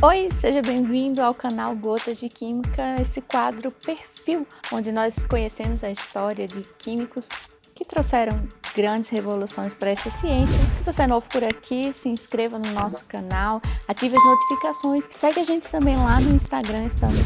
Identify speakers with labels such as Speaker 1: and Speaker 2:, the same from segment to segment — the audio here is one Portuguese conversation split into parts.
Speaker 1: Oi, seja bem-vindo ao canal Gotas de Química, esse quadro Perfil, onde nós conhecemos a história de químicos que trouxeram grandes revoluções para essa ciência. Se você é novo por aqui, se inscreva no nosso canal, ative as notificações, segue a gente também lá no Instagram, estamos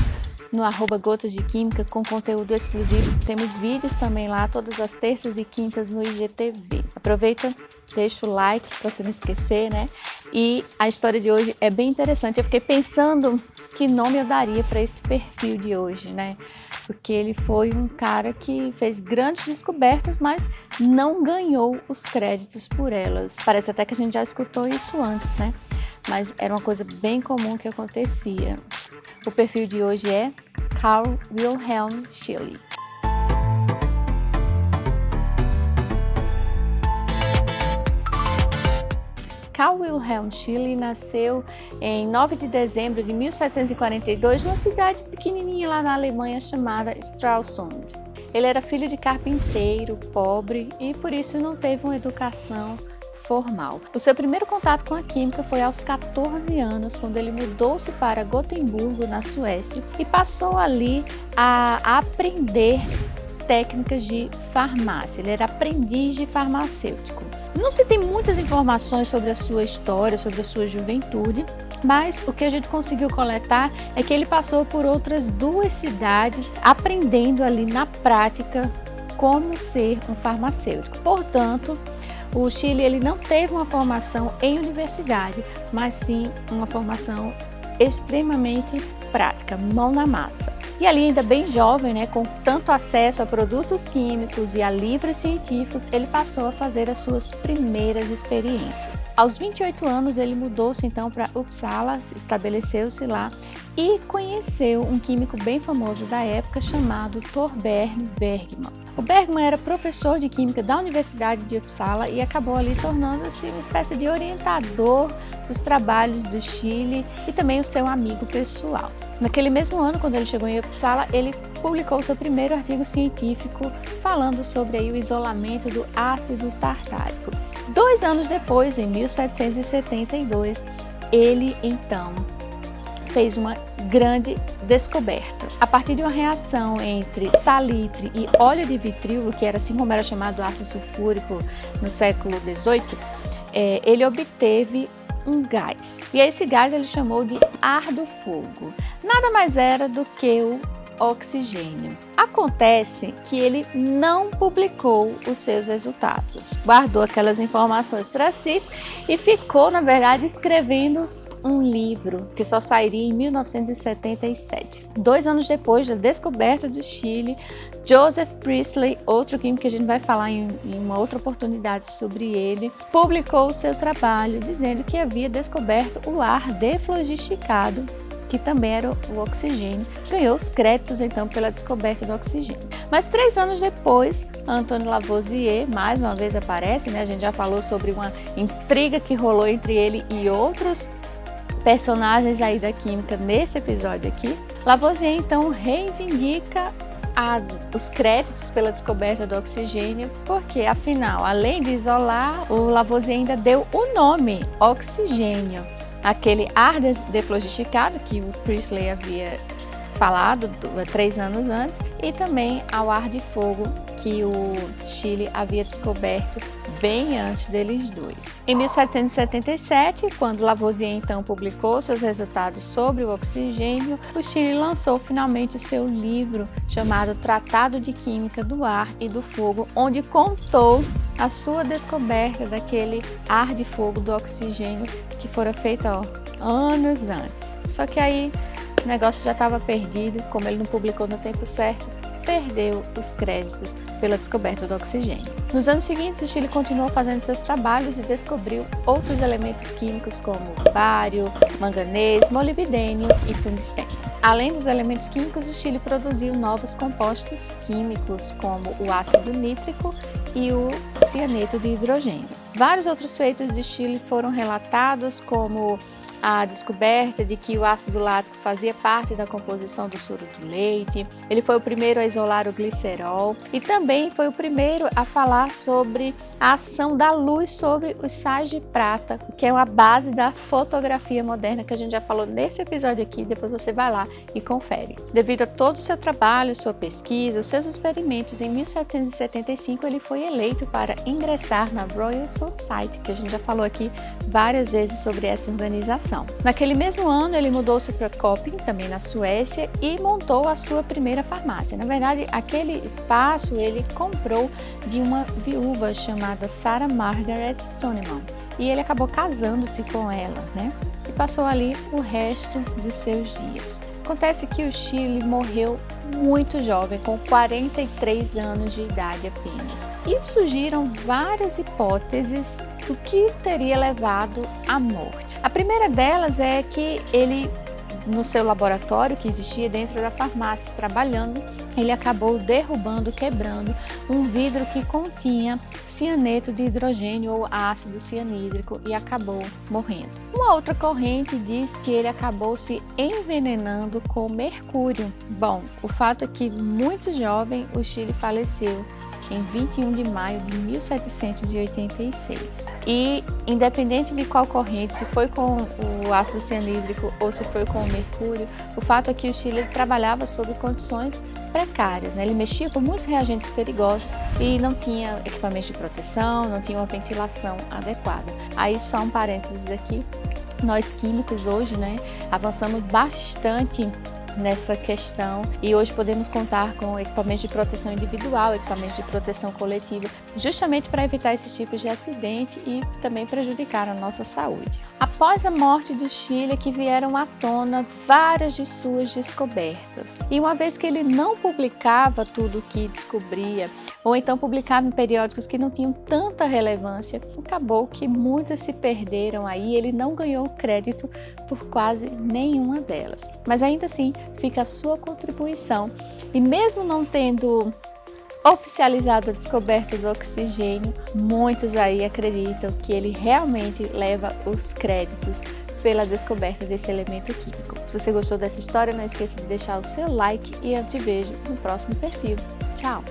Speaker 1: no @Gotas de Química com conteúdo exclusivo. Temos vídeos também lá todas as terças e quintas no IGTV. Aproveita, deixa o like para você não esquecer, né? E a história de hoje é bem interessante. Eu fiquei pensando que nome eu daria para esse perfil de hoje, né? Porque ele foi um cara que fez grandes descobertas, mas não ganhou os créditos por elas. Parece até que a gente já escutou isso antes, né? Mas era uma coisa bem comum que acontecia. O perfil de hoje é Carl Wilhelm Scheele. Carl Wilhelm Scheele nasceu em 9 de dezembro de 1742 numa cidade pequenininha lá na Alemanha chamada Stralsund. Ele era filho de carpinteiro, pobre e por isso não teve uma educação formal. O seu primeiro contato com a química foi aos 14 anos, quando ele mudou-se para Gotemburgo, na Suécia, e passou ali a aprender técnicas de farmácia. Ele era aprendiz de farmacêutico. Não se tem muitas informações sobre a sua história, sobre a sua juventude, mas o que a gente conseguiu coletar é que ele passou por outras 2 cidades, aprendendo ali na prática como ser um farmacêutico. Portanto, o Scheele ele não teve uma formação em universidade, mas sim uma formação extremamente prática, mão na massa. E ali ainda bem jovem, né, com tanto acesso a produtos químicos e a livros científicos, ele passou a fazer as suas primeiras experiências. Aos 28 anos ele mudou-se então para Uppsala, estabeleceu-se lá e conheceu um químico bem famoso da época chamado Torbern Bergman. O Bergman era professor de química da Universidade de Uppsala e acabou ali tornando-se uma espécie de orientador dos trabalhos do Scheele e também o seu amigo pessoal. Naquele mesmo ano, quando ele chegou em Uppsala, ele publicou seu primeiro artigo científico falando sobre aí o isolamento do ácido tartárico. 2 anos depois, em 1772, ele então fez uma grande descoberta. A partir de uma reação entre salitre e óleo de vitrilo, que era assim como era chamado ácido sulfúrico no século XVIII, ele obteve um gás. E esse gás ele chamou de ar do fogo. Nada mais era do que o oxigênio. Acontece que ele não publicou os seus resultados, guardou aquelas informações para si e ficou, na verdade, escrevendo um livro que só sairia em 1977. 2 anos depois da descoberta do Scheele, Joseph Priestley, outro químico que a gente vai falar em uma outra oportunidade sobre ele, publicou o seu trabalho dizendo que havia descoberto o ar deflogisticado, que também era o oxigênio. Ganhou os créditos então pela descoberta do oxigênio. Mas 3 anos depois, Antoine Lavoisier mais uma vez aparece, né? A gente já falou sobre uma intriga que rolou entre ele e outros personagens aí da química nesse episódio aqui. Lavoisier então reivindica os créditos pela descoberta do oxigênio, porque afinal, além de isolar, o Lavoisier ainda deu o nome oxigênio, aquele ar deflogisticado que o Priestley havia falado 3 anos antes, e também ao ar de fogo que o Scheele havia descoberto bem antes deles dois. Em 1777, quando Lavoisier então publicou seus resultados sobre o oxigênio, o Scheele lançou finalmente o seu livro chamado Tratado de Química do Ar e do Fogo, onde contou a sua descoberta daquele ar de fogo do oxigênio que fora feita anos antes. Só que aí o negócio já estava perdido, como ele não publicou no tempo certo, perdeu os créditos pela descoberta do oxigênio. Nos anos seguintes, o Scheele continuou fazendo seus trabalhos e descobriu outros elementos químicos como bário, manganês, molibdênio e tungstênio. Além dos elementos químicos, o Scheele produziu novos compostos químicos como o ácido nítrico e o cianeto de hidrogênio. Vários outros feitos de Scheele foram relatados, como a descoberta de que o ácido lático fazia parte da composição do soro do leite. Ele foi o primeiro a isolar o glicerol e também foi o primeiro a falar sobre a ação da luz sobre os sais de prata, que é uma base da fotografia moderna que a gente já falou nesse episódio aqui. Depois você vai lá e confere. Devido a todo o seu trabalho, sua pesquisa, os seus experimentos, em 1775 ele foi eleito para ingressar na Royal Society, que a gente já falou aqui várias vezes sobre essa organização. Naquele mesmo ano ele mudou-se para Köping, também na Suécia, e montou a sua primeira farmácia. Na verdade, aquele espaço ele comprou de uma viúva chamada Sarah Margaret Sonneman, e ele acabou casando-se com ela, né? E passou ali o resto dos seus dias. Acontece que o Chile morreu muito jovem, com 43 anos de idade apenas. E surgiram várias hipóteses do que teria levado à morte. A primeira delas é que ele, no seu laboratório que existia dentro da farmácia, trabalhando, ele acabou derrubando, quebrando um vidro que continha cianeto de hidrogênio ou ácido cianídrico e acabou morrendo. Uma outra corrente diz que ele acabou se envenenando com mercúrio. Bom, o fato é que muito jovem o Chile faleceu em 21 de maio de 1786. E independente de qual corrente, se foi com o ácido cianídrico ou se foi com o mercúrio, o fato é que o Chile trabalhava sob condições precárias, né? Ele mexia com muitos reagentes perigosos e não tinha equipamentos de proteção, não tinha uma ventilação adequada. Aí só um parênteses aqui, nós químicos hoje, né, avançamos bastante nessa questão e hoje podemos contar com equipamentos de proteção individual, equipamentos de proteção coletiva, justamente para evitar esses tipos de acidente e também prejudicar a nossa saúde. Após a morte do Chile, que vieram à tona várias de suas descobertas. E uma vez que ele não publicava tudo o que descobria, ou então publicava em periódicos que não tinham tanta relevância, acabou que muitas se perderam aí, ele não ganhou crédito por quase nenhuma delas. Mas ainda assim, fica a sua contribuição. E mesmo não tendo oficializado a descoberta do oxigênio, muitos aí acreditam que ele realmente leva os créditos pela descoberta desse elemento químico. Se você gostou dessa história, não esqueça de deixar o seu like e eu te vejo no próximo perfil. Tchau!